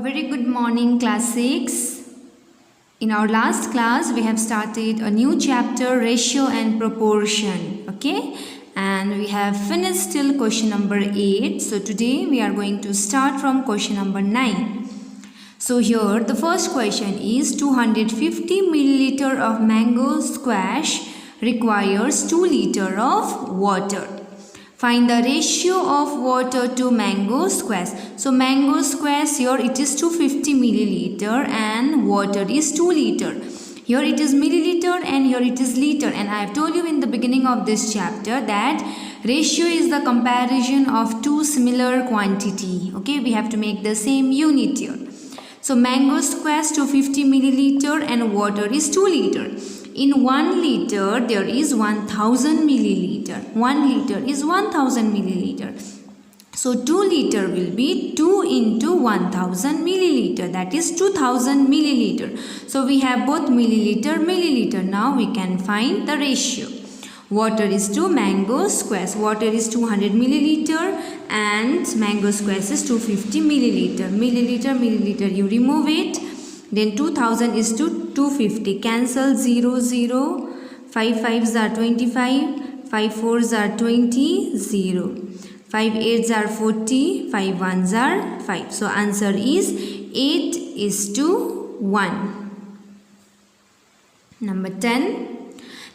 A very good morning, class 6. In our last class, we have started a new chapter, ratio and proportion. Okay, and we have finished till question number 8. So today we are going to start from question number 9. So here the first question is 250 milliliter of mango squash requires 2 liter of water. Find the ratio of water to mango squash. So mango squash here it is 250 milliliter and water is 2 liter. Here it is milliliter and here it is liter, and I have told you in the beginning of this chapter that ratio is the comparison of two similar quantity. Okay, we have to make the same unit here. So mango squash 250 milliliter and water is 2 liter. In 1 liter there is 1000 milliliter. 1 liter is 1000 milliliter. So 2 liter will be 2 into 1000 milliliter, that is 2000 milliliter. So we have both milliliter. Now we can find the ratio. Water is to mango squash. Water is 200 milliliter and mango squash is 250 milliliter. Milliliter, you remove it. Then 2000 is to 250. Cancel 0, 0. 5 5s are 25. 5 4s are 20. 0. 5 8s are 40. 5 1s are 5. So answer is 8 is to 1. Number 10.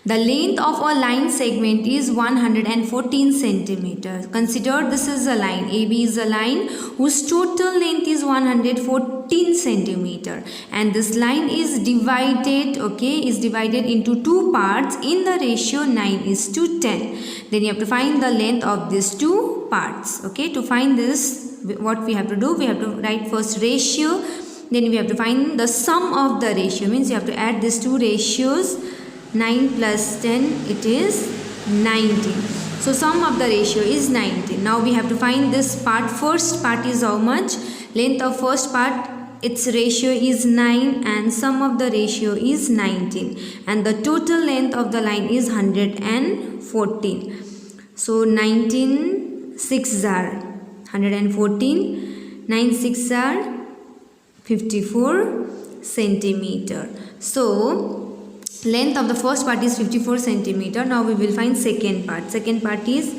The length of a line segment is 114 centimeters. Consider this is a line. AB is a line whose total length is 114 centimeter, and this line is divided, into two parts in the ratio 9 is to 10. Then you have to find the length of these two parts. Okay, to find this, what we have to do, we have to write first ratio, then we have to find the sum of the ratio, means you have to add these two ratios. 9 plus 10, it is 19. So sum of the ratio is 19. Now we have to find this part. First part is how much? Length of first part, its ratio is 9 and sum of the ratio is 19. And the total length of the line is 114. So 19 6 are 114. 9 6 are 54 centimeter. So length of the first part is 54 centimeter. Now we will find second part. Second part is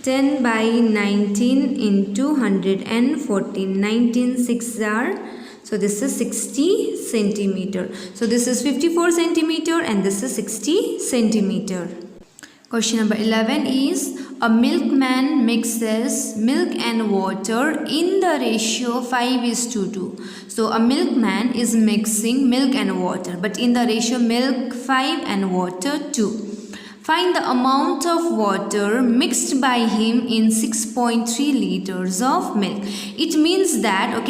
10 by 19 into 114. 19 6 are, so this is 60 centimeter. So this is 54 centimeter and this is 60 centimeter. Question number 11 is a milkman mixes milk and water in the ratio 5 is to 2. So a milkman is mixing milk and water, but in the ratio milk 5 and water 2. Find the amount of water mixed by him in 6.3 liters of milk. It means that,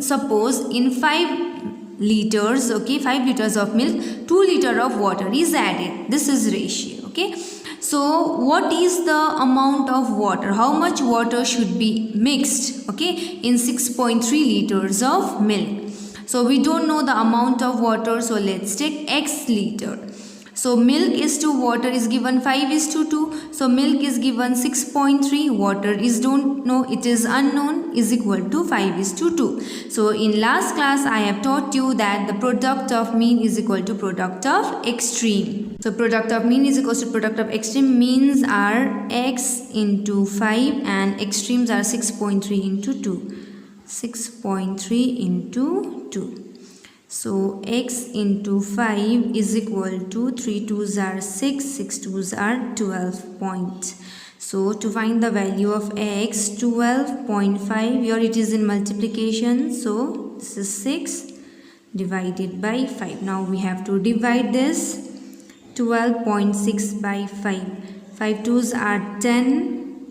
suppose in 5 liters, 5 liters of milk, 2 liter of water is added. This is ratio, okay. So what is the amount of water? How much water should be mixed, in 6.3 liters of milk? So we don't know the amount of water, so let's take X liter. So milk is to water is given 5 is to 2. So milk is given 6.3, water is don't know, it is unknown, is equal to 5 is to 2. So in last class I have taught you that the product of mean is equal to product of extreme. So product of mean is equal to product of extreme. Means are x into 5 and extremes are 6.3 into 2. 6.3 into 2. So x into 5 is equal to 3 2s are 6, 6 2s are 12 point. So to find the value of x, 12.5, here it is in multiplication. So this is 6 divided by 5. Now we have to divide this. 12.6 by 5. 5 2s are 10.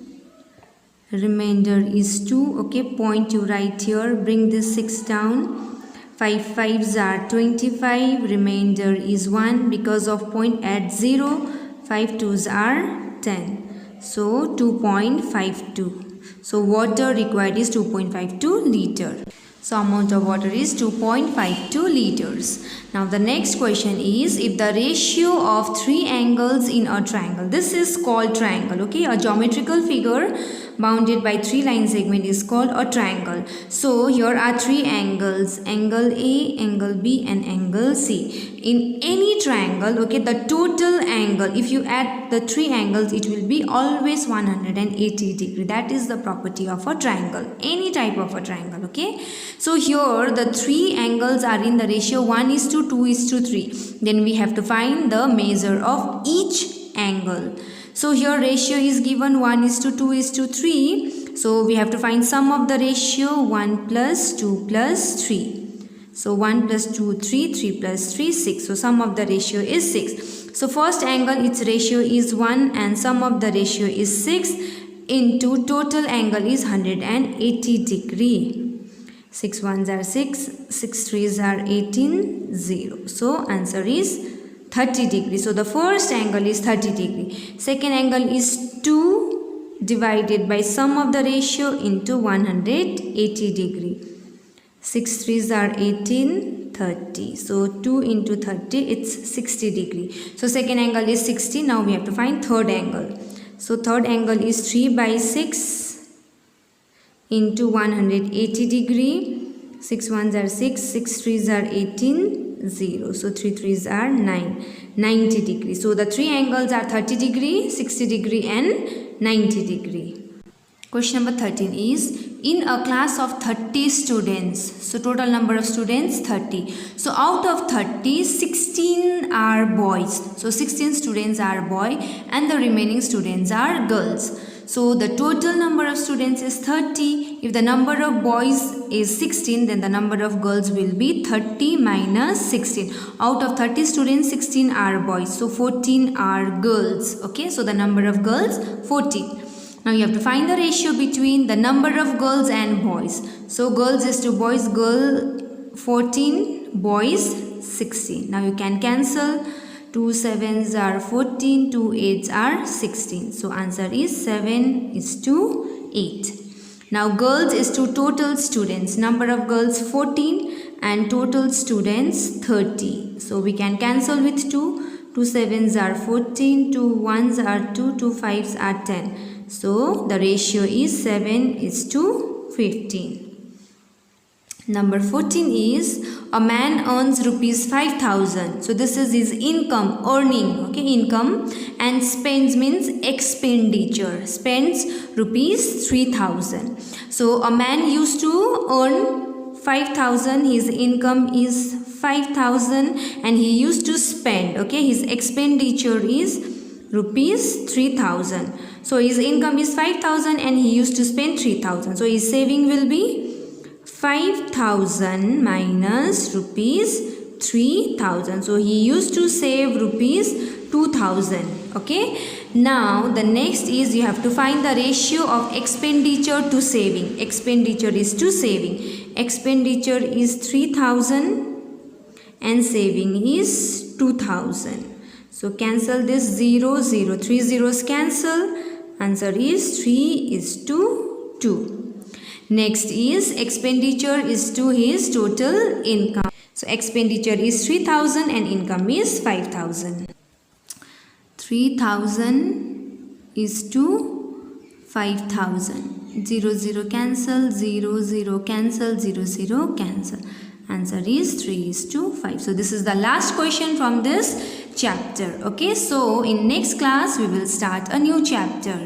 Remainder is 2. Point you write here. Bring this 6 down. 5 5s are 25. Remainder is 1. Because of point add 0. 5 2s are 10. So 2.52. So water required is 2.52 liter. So amount of water is 2.52 liters. Now the next question is, if the ratio of 3 angles in a triangle, this is called triangle, a geometrical figure bounded by 3 line segment is called a triangle. So here are 3 angles, angle A, angle B and angle C. In any triangle, okay, the total angle, if you add the 3 angles, it will be always 180 degree. That is the property of a triangle, any type of a triangle, okay. So here the 3 angles are in the ratio 1:2:3. Then we have to find the measure of each angle. So here ratio is given 1:2:3. So we have to find sum of the ratio, 1 plus 2 plus 3. So 1 plus 2, 3, 3 plus 3, 6. So sum of the ratio is 6. So first angle, its ratio is 1 and sum of the ratio is 6 into total angle is 180 degree. 6 ones are 6, 6 threes are 18, 0. So answer is 30 degree. So the first angle is 30 degree. Second angle is 2 divided by sum of the ratio into 180 degree. 6 threes are 18, 30. So 2 into 30, it's 60 degree. So second angle is 60. Now we have to find third angle. So third angle is 3 by 6 into 180 degree. 6 ones are 6, 6 threes are 18, 0. So 3 threes are 9, 90 degree. So the 3 angles are 30 degree, 60 degree and 90 degree. Question number 13 is, in a class of 30 students, so total number of students 30. So out of 30, 16 are boys. So 16 students are boy and the remaining students are girls. So the total number of students is 30. If the number of boys is 16, then the number of girls will be 30 minus 16. Out of 30 students, 16 are boys. So 14 are girls. Okay, so the number of girls 14. Now you have to find the ratio between the number of girls and boys. So girls is to boys, girl 14, boys 16. Now you can cancel. 2 sevens are 14, 2 eights are 16. So answer is 7:8. Now girls is to total students. Number of girls 14 and total students 30. So we can cancel with 2. 2 sevens are 14, 2 ones are 2, 2 fives are 10. So the ratio is 7:15. Number 14 is, a man earns rupees 5,000. So this is his income, earning, okay, income, and spends means expenditure. Spends rupees 3,000. So a man used to earn 5,000. His income is 5,000 and he used to spend, okay, his expenditure is rupees 3,000. So his income is 5,000 and he used to spend 3,000. So his saving will be 5,000 minus rupees 3,000. So he used to save rupees 2,000. Okay. Now the next is, you have to find the ratio of expenditure to saving. Expenditure is to saving. Expenditure is 3,000 and saving is 2,000. So cancel this 0, 0. 3 zeros cancel. Answer is 3:2. Next is, expenditure is to his total income. So expenditure is 3,000 and income is 5,000. 3,000 is to 5,000. 0, 0 cancel, 0, 0 cancel, 0, 0 cancel. Answer is 3:5. So this is the last question from this chapter. Okay, so in next class we will start a new chapter.